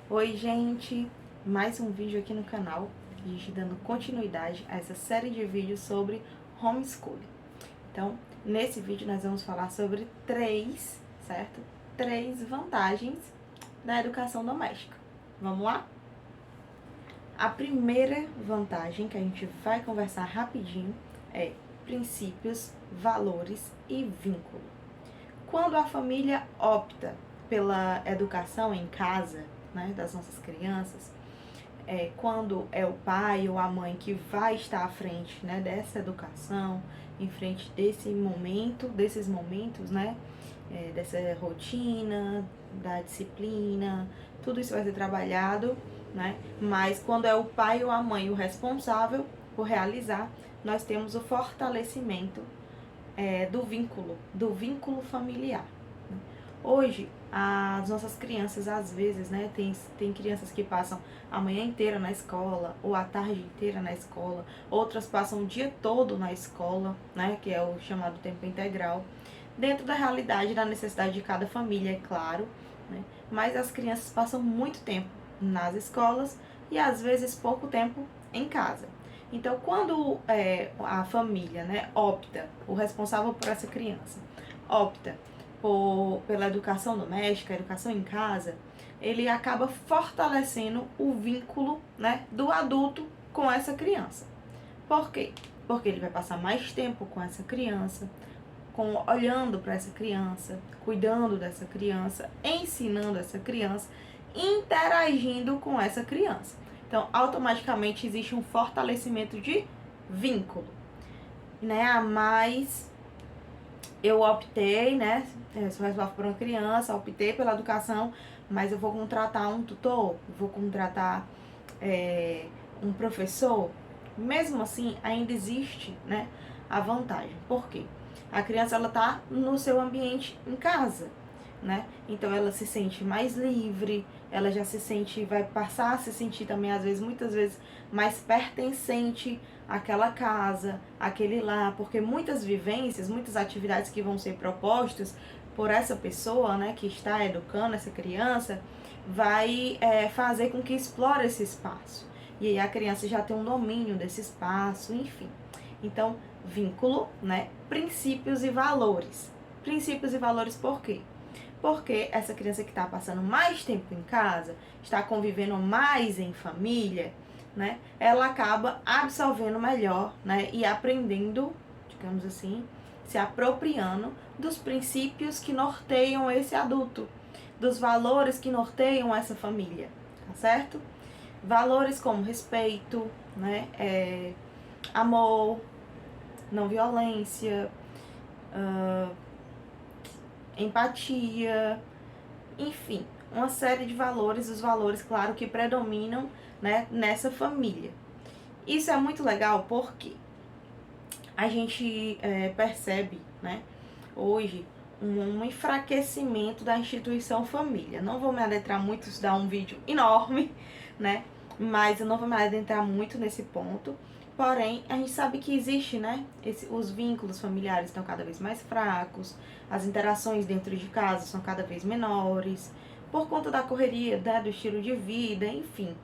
Oi, gente! Mais um vídeo aqui no canal, a gente dando continuidade a essa série de vídeos sobre homeschooling. Então, nesse vídeo nós vamos falar sobre certo? Três vantagens da educação doméstica. Vamos lá? A primeira vantagem que a gente vai conversar rapidinho é princípios, valores e vínculo. Quando a família opta pela educação em casa, né, das nossas crianças, quando é o pai ou a mãe que vai estar à frente, né, dessa educação, em frente desses momentos, né, dessa rotina, da disciplina, tudo isso vai ser trabalhado, né, mas quando é o pai ou a mãe o responsável por realizar, nós temos o fortalecimento do vínculo familiar. Hoje, as nossas crianças, às vezes, né, tem crianças que passam a manhã inteira na escola, ou a tarde inteira na escola, outras passam o dia todo na escola, né, que é o chamado tempo integral, dentro da realidade, da necessidade de cada família, é claro, né, mas as crianças passam muito tempo nas escolas e, às vezes, pouco tempo em casa. Então, quando a família, né, opta, o responsável por essa criança, opta pela educação doméstica, educação em casa, ele acaba fortalecendo o vínculo, né, do adulto com essa criança. Por quê? Porque ele vai passar mais tempo com essa criança, olhando para essa criança, cuidando dessa criança, ensinando essa criança, interagindo com essa criança. Então, automaticamente existe um fortalecimento de vínculo, né? A mais eu optei, né? Sou responsável por uma criança, optei pela educação, mas eu vou contratar um tutor, vou contratar um professor. Mesmo assim, ainda existe, né, a vantagem. Por quê? A criança ela tá no seu ambiente em casa, né? Então ela se sente mais livre, ela já se sente, vai passar a se sentir também, às vezes, muitas vezes, mais pertencente àquela casa, àquele lar, porque muitas vivências, muitas atividades que vão ser propostas por essa pessoa, né, que está educando essa criança, vai fazer com que explore esse espaço. E aí a criança já tem um domínio desse espaço, enfim. Então, vínculo, né, princípios e valores. Princípios e valores por quê? Porque essa criança que está passando mais tempo em casa, está convivendo mais em família, né, ela acaba absorvendo melhor, né, e aprendendo, digamos assim, se apropriando dos princípios que norteiam esse adulto, dos valores que norteiam essa família, tá certo? Valores como respeito, né, amor, não violência, empatia, enfim, uma série de valores, os valores, claro, que predominam, né, nessa família. Isso é muito legal porque a gente percebe, né, hoje, um enfraquecimento da instituição família. Não vou me adentrar muito, isso dá um vídeo enorme, né, mas eu não vou me adentrar muito nesse ponto. Porém, a gente sabe que existe, né, os vínculos familiares estão cada vez mais fracos, as interações dentro de casa são cada vez menores, por conta da correria, né, do estilo de vida, enfim.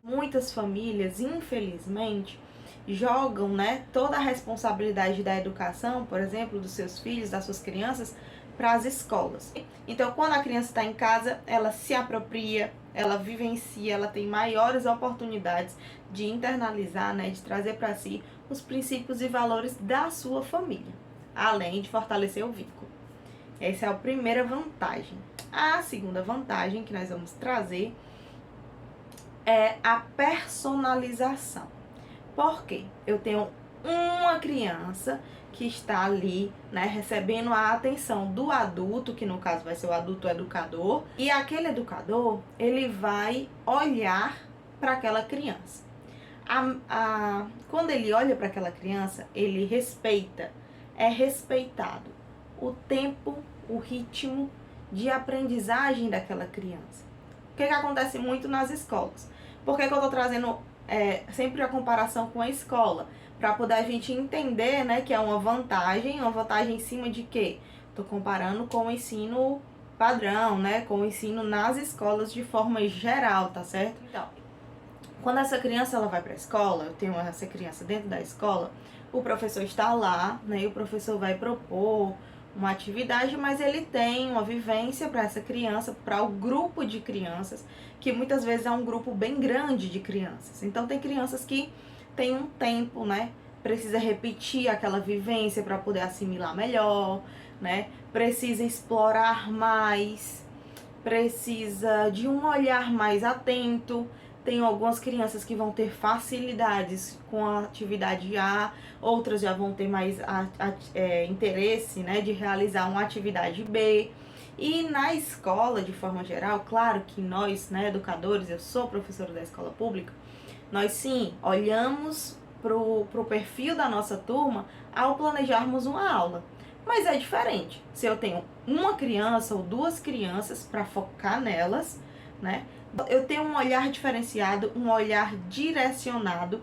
Muitas famílias, infelizmente, jogam, né, toda a responsabilidade da educação, por exemplo, dos seus filhos, das suas crianças, para as escolas. Então, quando a criança está em casa, ela se apropria, ela vivencia, ela tem maiores oportunidades de internalizar, né, de trazer para si os princípios e valores da sua família, além de fortalecer o vínculo. Essa é a primeira vantagem. A segunda vantagem que nós vamos trazer é a personalização. Por quê? Eu tenho uma criança que está ali, né, recebendo a atenção do adulto, que no caso vai ser o adulto educador, e aquele educador, ele vai olhar para aquela criança. Quando ele olha para aquela criança, ele respeita, é respeitado o tempo, o ritmo de aprendizagem daquela criança. O que acontece muito nas escolas? Por que eu estou trazendo sempre a comparação com a escola? Para poder a gente entender, né, que é uma vantagem em cima de quê? Estou comparando com o ensino padrão, né, com o ensino nas escolas de forma geral, tá certo? Então, quando essa criança ela vai para a escola, eu tenho essa criança dentro da escola, o professor está lá, né, e o professor vai propor uma atividade, mas ele tem uma vivência para essa criança, para o grupo de crianças, que muitas vezes é um grupo bem grande de crianças. Então tem crianças que têm um tempo, né, precisa repetir aquela vivência para poder assimilar melhor, né, precisa explorar mais, precisa de um olhar mais atento. Tem algumas crianças que vão ter facilidades com a atividade A, outras já vão ter mais interesse, né, de realizar uma atividade B. E na escola, de forma geral, claro que nós, né, educadores, eu sou professora da escola pública, nós sim olhamos pro perfil da nossa turma ao planejarmos uma aula. Mas é diferente. Se eu tenho uma criança ou duas crianças para focar nelas, né? Eu tenho um olhar diferenciado, um olhar direcionado,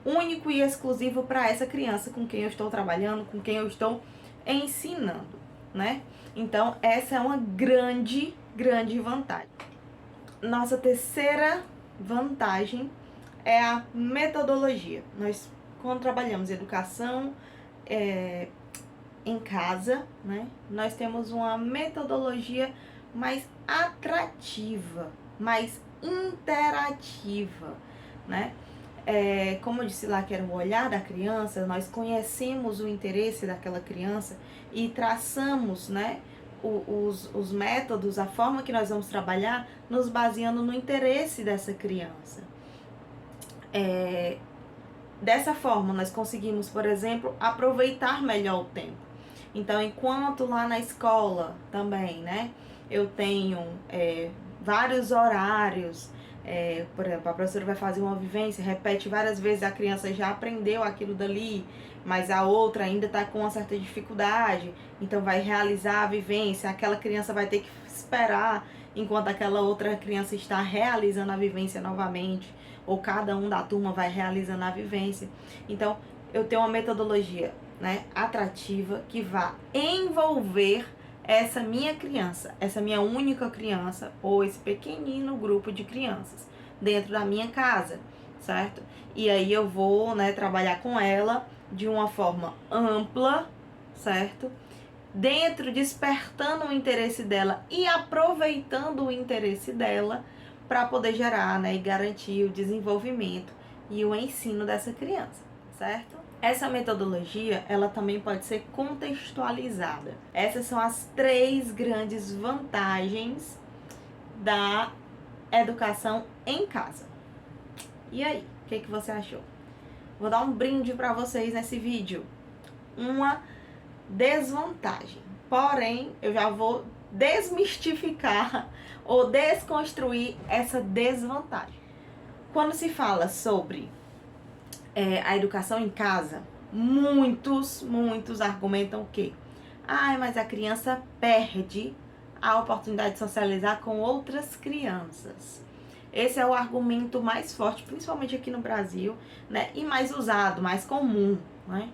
único e exclusivo para essa criança com quem eu estou trabalhando, com quem eu estou ensinando, né? Então, essa é uma grande, grande vantagem. Nossa terceira vantagem é a metodologia. Nós, quando trabalhamos educação em casa, né, nós temos uma metodologia mais atrativa, mais interativa, né? Como eu disse lá que era o olhar da criança, nós conhecemos o interesse daquela criança e traçamos, né, os métodos, a forma que nós vamos trabalhar, nos baseando no interesse dessa criança. Dessa forma, nós conseguimos, por exemplo, aproveitar melhor o tempo. Então, enquanto lá na escola também, né, eu tenho vários horários, por exemplo, a professora vai fazer uma vivência, repete várias vezes, a criança já aprendeu aquilo dali, mas a outra ainda está com uma certa dificuldade, então vai realizar a vivência, aquela criança vai ter que esperar enquanto aquela outra criança está realizando a vivência novamente, ou cada um da turma vai realizando a vivência. Então, eu tenho uma metodologia, né, atrativa, que vá envolver essa minha criança, essa minha única criança, ou esse pequenino grupo de crianças dentro da minha casa, certo? E aí eu vou, né, trabalhar com ela de uma forma ampla, certo? Despertando o interesse dela e aproveitando o interesse dela para poder gerar, né, e garantir o desenvolvimento e o ensino dessa criança, certo? Essa metodologia, ela também pode ser contextualizada. Essas são as 3 grandes vantagens da educação em casa. E aí, o que você achou? Vou dar um brinde para vocês nesse vídeo. Uma desvantagem. Porém, eu já vou desmistificar ou desconstruir essa desvantagem. Quando se fala sobre a educação em casa, muitos argumentam o quê? Mas a criança perde a oportunidade de socializar com outras crianças. Esse é o argumento mais forte, principalmente aqui no Brasil, né? E mais usado, mais comum, né?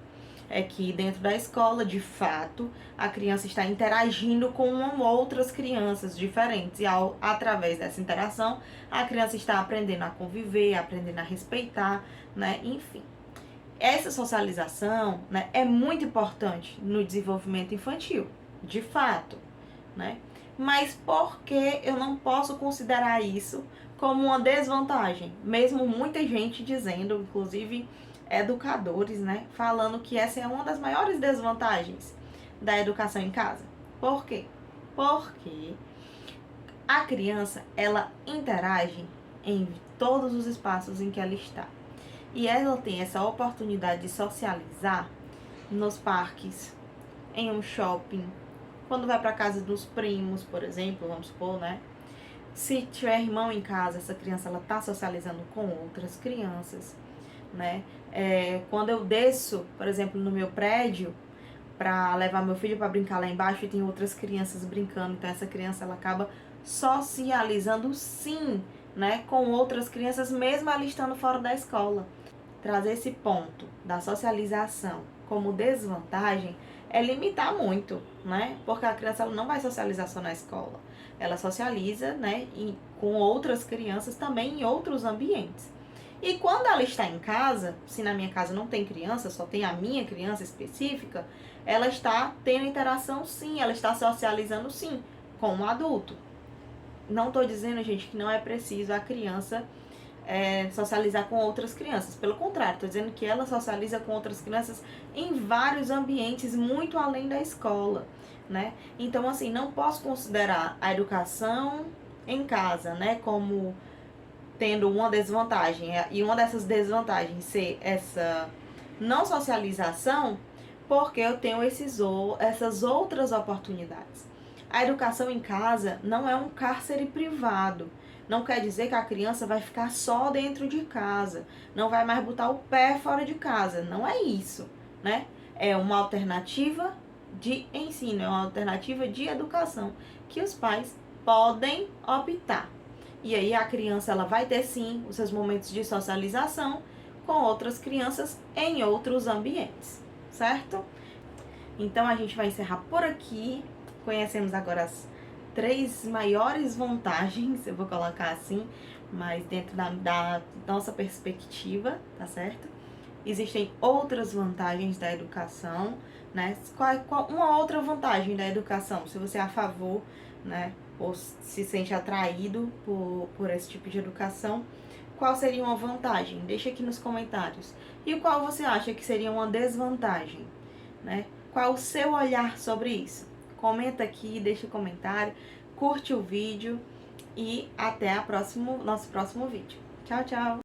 É que dentro da escola, de fato, a criança está interagindo com outras crianças diferentes. E através dessa interação, a criança está aprendendo a conviver, aprendendo a respeitar, né? Enfim. Essa socialização, né, é muito importante no desenvolvimento infantil, de fato, né? Mas por que eu não posso considerar isso como uma desvantagem? Mesmo muita gente dizendo, inclusive educadores, né, falando que essa é uma das maiores desvantagens da educação em casa. Por quê? Porque a criança, ela interage em todos os espaços em que ela está. E ela tem essa oportunidade de socializar nos parques, em um shopping, quando vai para casa dos primos, por exemplo, vamos supor, né? Se tiver irmão em casa, essa criança ela tá socializando com outras crianças, né? Quando eu desço, por exemplo, no meu prédio, para levar meu filho para brincar lá embaixo e tem outras crianças brincando, então essa criança ela acaba socializando sim, né, com outras crianças, mesmo ela estando fora da escola. Trazer esse ponto da socialização como desvantagem é limitar muito, né? Porque a criança ela não vai socializar só na escola. Ela socializa, né, com outras crianças também em outros ambientes. E quando ela está em casa, se na minha casa não tem criança, só tem a minha criança específica, ela está tendo interação sim, ela está socializando sim com um adulto. Não estou dizendo, gente, que não é preciso a criança socializar com outras crianças. Pelo contrário, estou dizendo que ela socializa com outras crianças em vários ambientes, muito além da escola, né? Então, assim, não posso considerar a educação em casa, né, como tendo uma desvantagem. E uma dessas desvantagens ser essa não socialização, porque eu tenho essas outras oportunidades. A educação em casa não é um cárcere privado. Não quer dizer que a criança vai ficar só dentro de casa, não vai mais botar o pé fora de casa. Não é isso, né? É uma alternativa de ensino, é uma alternativa de educação que os pais podem optar. E aí a criança ela vai ter sim os seus momentos de socialização com outras crianças em outros ambientes, certo? Então a gente vai encerrar por aqui. Conhecemos agora as 3 maiores vantagens, eu vou colocar assim, mas dentro da nossa perspectiva, tá certo? Existem outras vantagens da educação, né? Qual uma outra vantagem da educação, se você é a favor, né? Ou se sente atraído por esse tipo de educação, qual seria uma vantagem? Deixa aqui nos comentários. E qual você acha que seria uma desvantagem, né? Qual o seu olhar sobre isso? Comenta aqui, deixa um comentário, curte o vídeo e até nosso próximo vídeo. Tchau, tchau!